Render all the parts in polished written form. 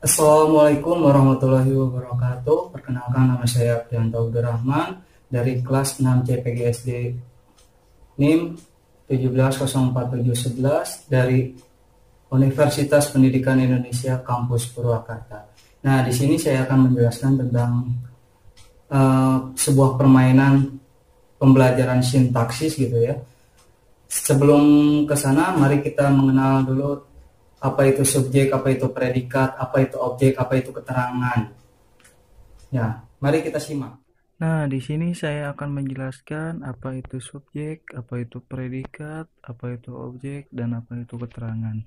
Assalamualaikum warahmatullahi wabarakatuh. Perkenalkan, nama saya Priyanto Abdurrahman dari kelas 6 CPGSD NIM 17047111 dari Universitas Pendidikan Indonesia Kampus Purwakarta. Nah, di sini saya akan menjelaskan tentang sebuah permainan pembelajaran sintaksis gitu ya. Sebelum ke sana, mari kita mengenal dulu apa itu subjek, apa itu predikat, apa itu objek, apa itu keterangan. Ya, mari kita simak. Nah, di sini saya akan menjelaskan apa itu subjek, apa itu predikat, apa itu objek, dan apa itu keterangan.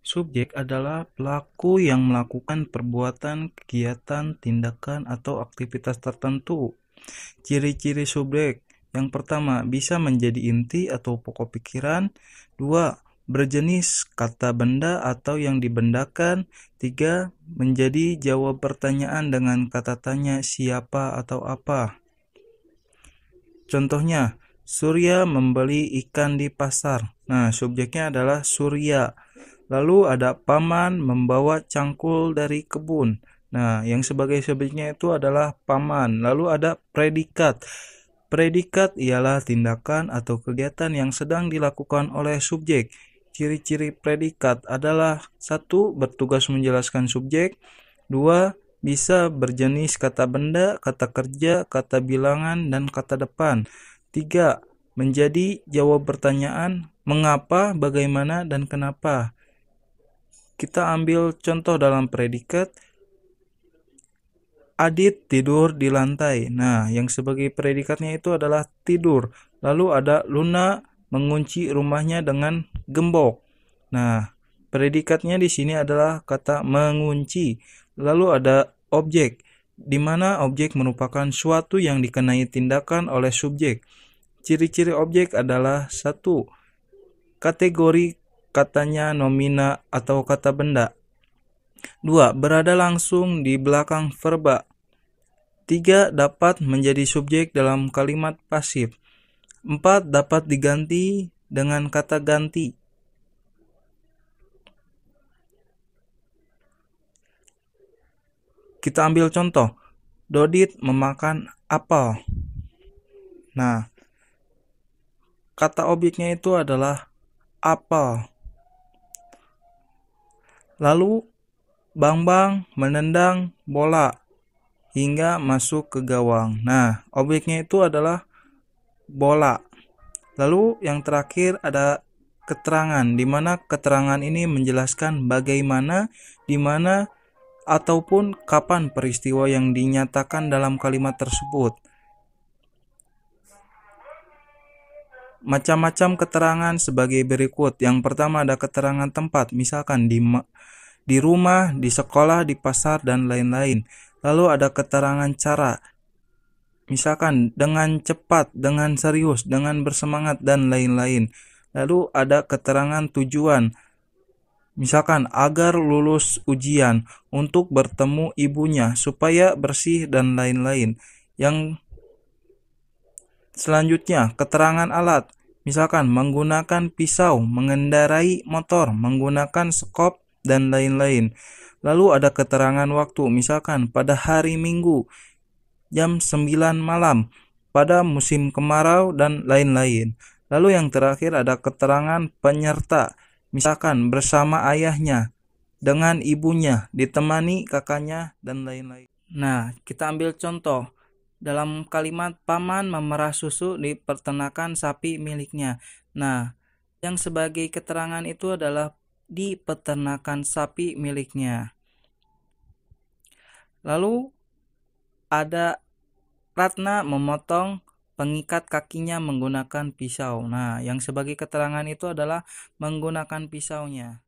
Subjek adalah pelaku yang melakukan perbuatan, kegiatan, tindakan, atau aktivitas tertentu. Ciri-ciri subjek: yang pertama, bisa menjadi inti atau pokok pikiran. Dua, berjenis kata benda atau yang dibendakan. Tiga, menjadi jawab pertanyaan dengan kata tanya siapa atau apa. Contohnya, Surya membeli ikan di pasar. Nah, subjeknya adalah Surya. Lalu ada paman membawa cangkul dari kebun. Nah, yang sebagai subjeknya itu adalah paman. Lalu ada predikat. Predikat ialah tindakan atau kegiatan yang sedang dilakukan oleh subjek. Ciri-ciri predikat adalah: satu, bertugas menjelaskan subjek. Dua, bisa berjenis kata benda, kata kerja, kata bilangan, dan kata depan. Tiga, menjadi jawab pertanyaan mengapa, bagaimana, dan kenapa. Kita ambil contoh dalam predikat. Adit tidur di lantai. Nah, yang sebagai predikatnya itu adalah tidur. Lalu ada Luna mengunci rumahnya dengan gembok. Nah, predikatnya di sini adalah kata mengunci. Lalu ada objek, di mana objek merupakan suatu yang dikenai tindakan oleh subjek. Ciri-ciri objek adalah: satu, kategori katanya nomina atau kata benda. Dua, berada langsung di belakang verba. Tiga, dapat menjadi subjek dalam kalimat pasif. Empat, dapat diganti dengan kata ganti. Kita ambil contoh. Dodit memakan apel. Nah, kata objeknya itu adalah apel. Lalu, Bang menendang bola hingga masuk ke gawang. Nah, objeknya itu adalah bola. Lalu yang terakhir ada keterangan, di mana keterangan ini menjelaskan bagaimana, di mana, ataupun kapan peristiwa yang dinyatakan dalam kalimat tersebut. Macam-macam keterangan sebagai berikut. Yang pertama ada keterangan tempat, misalkan di rumah, di sekolah, di pasar, dan lain-lain. Lalu ada keterangan cara, misalkan dengan cepat, dengan serius, dengan bersemangat, dan lain-lain. Lalu ada keterangan tujuan, misalkan agar lulus ujian, untuk bertemu ibunya, supaya bersih, dan lain-lain. Yang selanjutnya, keterangan alat, misalkan menggunakan pisau, mengendarai motor, menggunakan sekop, dan lain-lain. Lalu ada keterangan waktu, misalkan pada hari Minggu, jam 9 malam, pada musim kemarau, dan lain-lain. Lalu yang terakhir ada keterangan penyerta, misalkan bersama ayahnya, dengan ibunya, ditemani kakaknya, dan lain-lain. Nah, kita ambil contoh. Dalam kalimat paman memerah susu di peternakan sapi miliknya. Nah, yang sebagai keterangan itu adalah di peternakan sapi miliknya. Lalu ada Ratna memotong pengikat kakinya menggunakan pisau. Nah, yang sebagai keterangan itu adalah menggunakan pisaunya.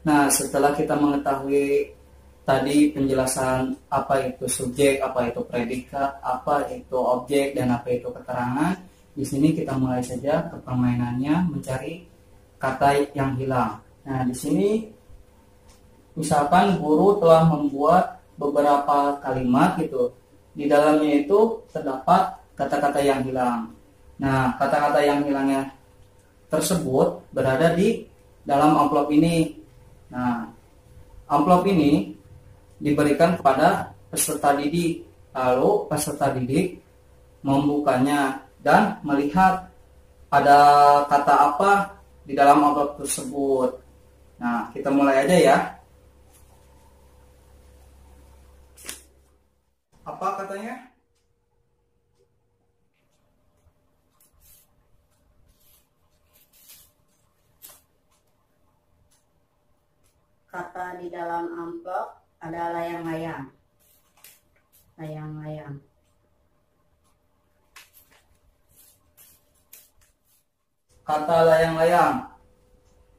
Nah, setelah kita mengetahui tadi penjelasan apa itu subjek, apa itu predikat, apa itu objek, dan apa itu keterangan, di sini kita mulai saja ke permainannya mencari kata yang hilang. Nah, di sini misalkan guru telah membuat beberapa kalimat gitu. Di dalamnya itu terdapat kata-kata yang hilang. Nah, kata-kata yang hilangnya tersebut berada di dalam amplop ini. Nah, amplop ini diberikan kepada peserta didik. Lalu peserta didik membukanya dan melihat ada kata apa di dalam amplop tersebut. Nah, kita mulai aja ya. Apa katanya? Kata di dalam amplop ada layang-layang. Layang-layang. Kata layang-layang.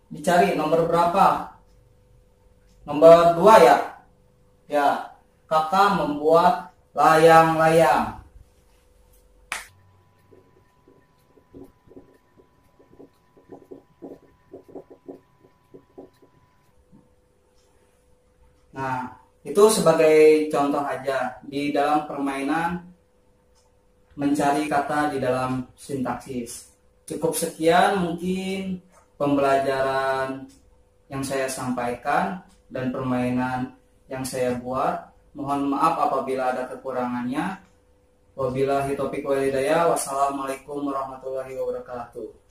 Dicari nomor berapa? Nomor 2 ya? Ya, kakak membuat layang-layang. Nah, itu sebagai contoh aja di dalam permainan mencari kata di dalam sintaksis. Cukup sekian mungkin pembelajaran yang saya sampaikan dan permainan yang saya buat. Mohon maaf apabila ada kekurangannya. Wabillahi taufiq wal hidayah. Wassalamualaikum warahmatullahi wabarakatuh.